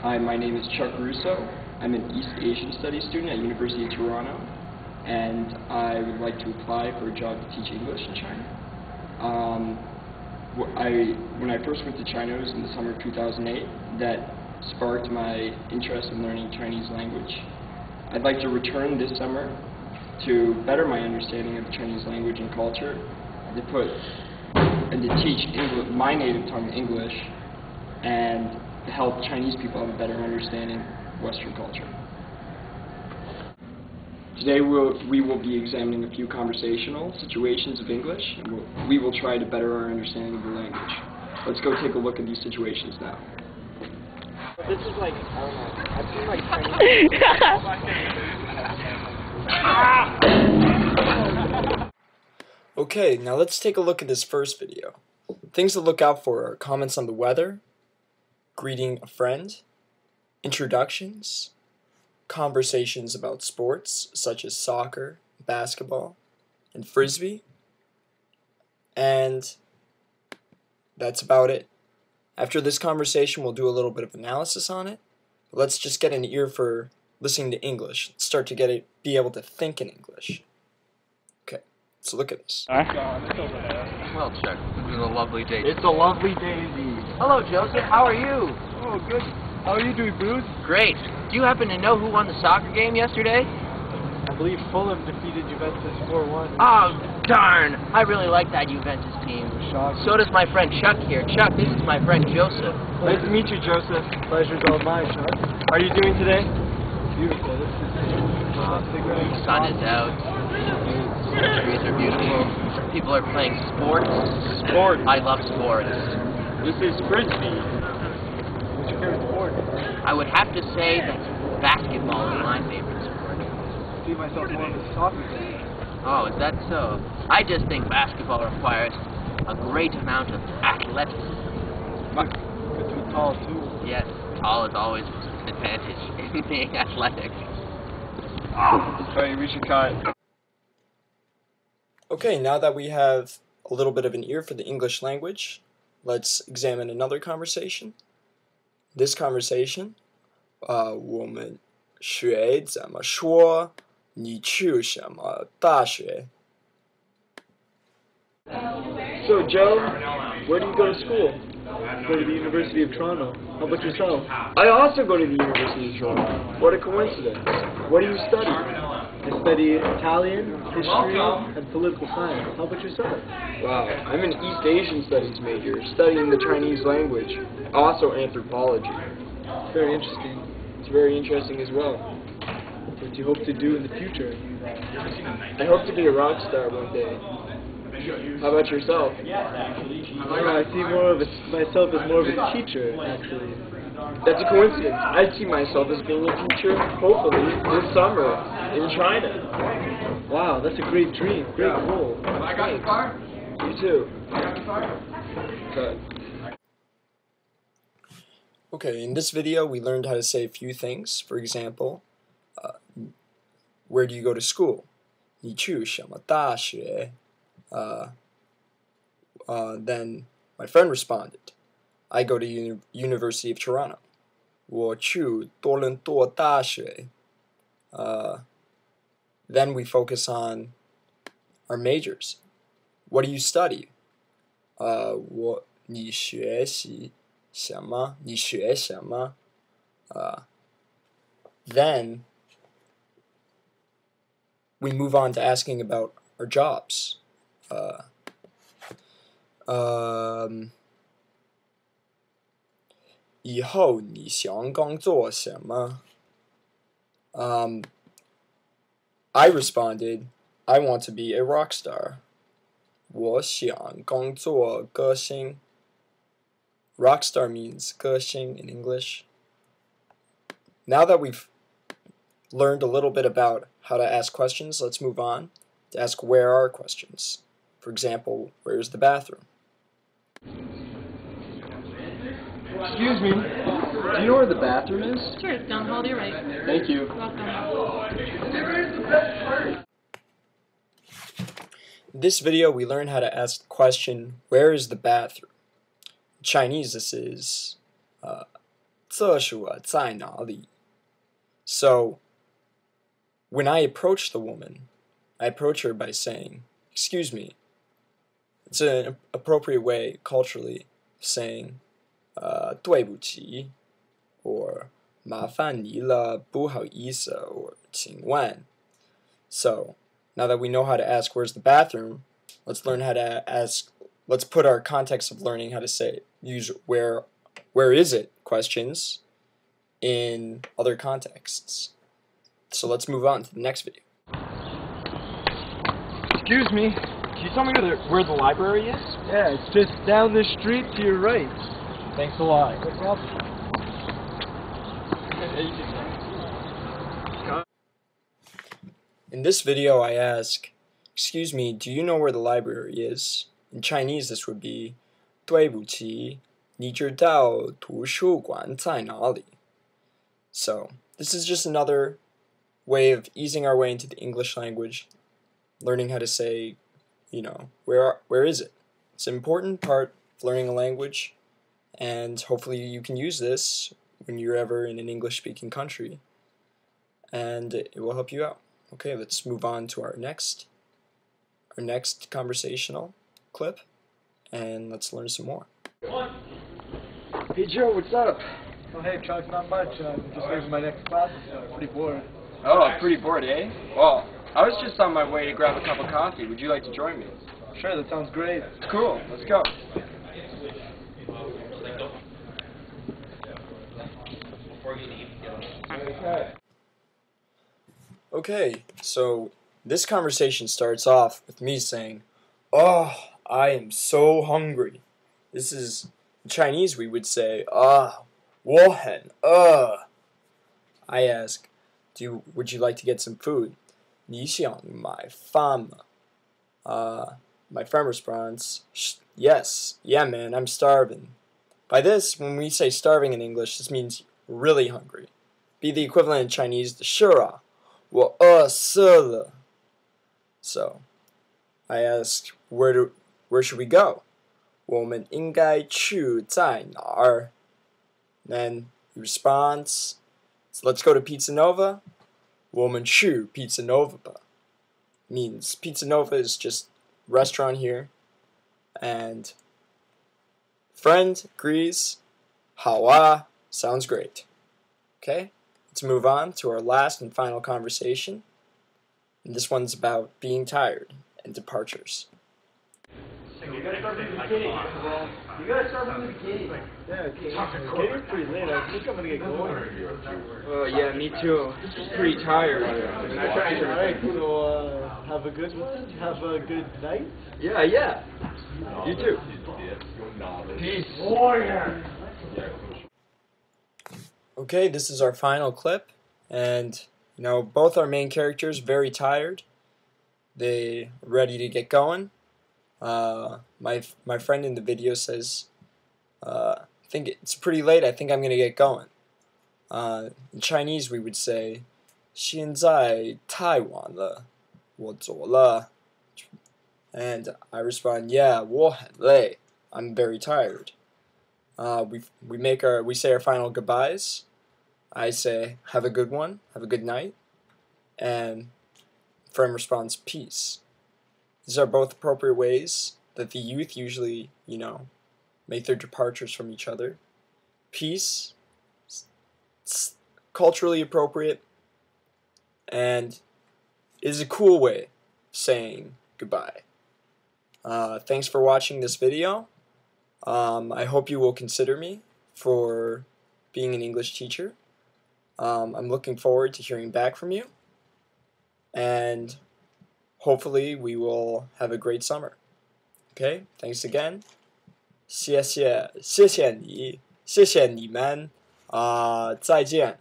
Hi, my name is Chuck Russo. I'm an East Asian Studies student at University of Toronto, and I would like to apply for a job to teach English in China. When I first went to China, it was in the summer of 2008, that sparked my interest in learning Chinese language. I'd like to return this summer to better my understanding of the Chinese language and culture, and to teach my native tongue, English, and to help Chinese people have a better understanding of Western culture. Today we will be examining a few conversational situations of English, and we will try to better our understanding of the language. Let's go take a look at these situations now. This is like, I don't know, I've seen like Chinese... Okay, now let's take a look at this first video. Things to look out for are comments on the weather, greeting a friend, introductions, conversations about sports such as soccer, basketball, and frisbee, and that's about it. After this conversation, we'll do a little bit of analysis on it. Let's just get an ear for listening to English. Start to be able to think in English. Okay, so look at this. Well, Chuck, this is a lovely day. It's a lovely day indeed. Hello, Joseph. How are you? Oh, good. How are you doing, Bruce? Great. Do you happen to know who won the soccer game yesterday? I believe Fulham defeated Juventus 4-1. Oh, darn. I really like that Juventus team. So does my friend Chuck here. Chuck, this is my friend Joseph. Nice to meet you, Joseph. Pleasure's all mine, Chuck. How are you doing today? Beautiful. This is The sun is out. The trees are beautiful. People are playing sports. Sports. I love sports. This is frisbee. What's your favorite sport? I would have to say that basketball is my favorite sport. I see myself more of a soccer player. Oh, is that so? I just think basketball requires a great amount of athleticism. Good to be tall, too. Yes, tall is always an advantage in being athletic. Sorry, we should cut. Okay, now that we have a little bit of an ear for the English language, let's examine another conversation. This conversation, 我们学怎么说？你去什么大学？ So, Joe, where do you go to school? I go to the University of Toronto. How about yourself? I also go to the University of Toronto. What a coincidence. What do you study? I study Italian, history, and political science. How about yourself? Wow, I'm an East Asian Studies major, studying the Chinese language, also anthropology. Very interesting. It's very interesting as well. What do you hope to do in the future? I hope to be a rock star one day. How about yourself? I see myself as more of a teacher, actually. That's a coincidence. I see myself as being a teacher, hopefully, this summer in China. Wow, that's a great dream, great goal. Thanks. You too. Good. Okay, in this video we learned how to say a few things. For example, where do you go to school? 你去什么大学? Then my friend responded, I go to University of Toronto. 我去多伦多大学. Then we focus on our majors. What do you study? 你学习什么? 你学什么? Then we move on to asking about our jobs. 以后你想工作什么? I responded, I want to be a rock star. 我想工作歌星. Rock star means 歌星 in English. Now that we've learned a little bit about how to ask questions, let's move on to ask where are questions. For example, where's the bathroom? Excuse me, do you know where the bathroom is? Sure, it's down the hall to your right. Thank you. Welcome. In this video, we learned how to ask the question, where is the bathroom? In Chinese, this is 这是我在哪里? So, when I approach the woman, I approach her by saying, excuse me. It's an appropriate way, culturally, of saying, 对不起, or 麻烦你了,不好意思, or 请问. So, now that we know how to ask where's the bathroom, let's learn how to ask, let's put our context of learning how to say, use where is it questions in other contexts. So let's move on to the next video. Excuse me, can you tell me where the library is? Yeah, it's just down the street to your right. Thanks a lot. No problem. In this video I ask, excuse me, do you know where the library is? In Chinese this would be 对不起,你知道图书馆在哪里? So, this is just another way of easing our way into the English language, learning how to say, where is it? It's an important part of learning a language, and hopefully you can use this when you're ever in an English-speaking country, and it will help you out. Okay, let's move on to our next conversational clip, and let's learn some more. Hey Joe, what's up? Oh, hey, Chuck, not much. Just waiting for my next class. Pretty bored. Oh, pretty bored, eh? Well, I was just on my way to grab a cup of coffee. Would you like to join me? Sure, that sounds great. Cool, let's go. Okay, so this conversation starts off with me saying, "Oh, I am so hungry." This is, in Chinese we would say, 我很饿. I ask, would you like to get some food? 你想买饭吗? My friend responds, yes, yeah man, I'm starving. By this, when we say starving in English, this means really hungry. Be the equivalent in Chinese, 是啊,我饿死了. So, I asked, where should we go? 我们应该去在哪儿? Then he responds, so let's go to Pizza Nova. 我们去 Pizza Nova吧. Means Pizza Nova is just a restaurant here. And friend agrees. 好啊, sounds great. Okay, let's move on to our last and final conversation. And this one's about being tired and departures. You gotta start from the beginning. You gotta start from the beginning. Yeah, okay. It's getting pretty late. I think I'm gonna get going. Yeah, me too. Pretty tired. Alright, so have a good night. Yeah. You too. Peace. Okay, this is our final clip, and both our main characters very tired. They ready to get going. My friend in the video says, I think it's pretty late, I think I'm gonna get going. In Chinese we would say, 现在太晚了,我走了. And I respond, yeah, 我很累, I'm very tired. We say our final goodbyes. I say, have a good one, have a good night. And friend responds, peace. These are both appropriate ways that the youth usually, make their departures from each other. Peace, it's culturally appropriate, and is a cool way of saying goodbye. Thanks for watching this video. I hope you will consider me for being an English teacher. I'm looking forward to hearing back from you, and hopefully we will have a great summer. Okay, thanks again. 谢谢你们，再见。